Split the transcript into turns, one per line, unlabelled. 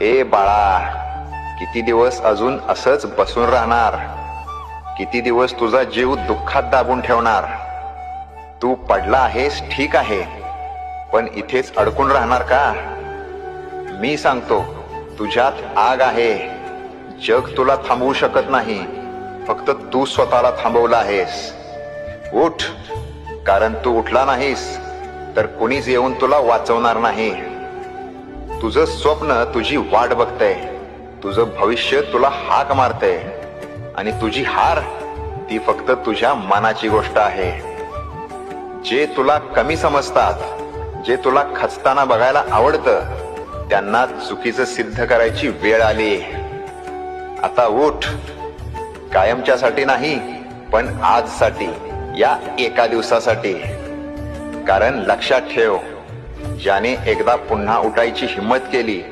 ए बाळा, किती दिवस अजून असंच बसून राहणार? किती दिवस तुझा जीव दुःखात दाबून ठेवणार? तू पडला आहेस ठीक आहे, पण इथेच अडकून राहणार का? मी सांगतो, तुझ्यात आग आहे. जग तुला थांबवू शकत नाही, फक्त तू स्वतःला थांबवला आहेस. उठ, कारण तू उठला नाहीस तर कुणीच येऊन तुला वाचवणार नाही. तुझं स्वप्न तुझी वाट बघतंय, तुझं भविष्य तुला हाक मारतंय, आणि तुझी हार ती फक्त तुझ्या मनाची गोष्ट आहे. जे तुला कमी समजतात, जे तुला खचताना बघायला आवडतं, त्यांना चुकीचं सिद्ध करायची वेळ आली. आता उठ, कायमच्यासाठी नाही पण आजसाठी, या एका दिवसासाठी. कारण लक्षात ठेव, ज्याने एकदा पुन्हा उठायची हिम्मत केली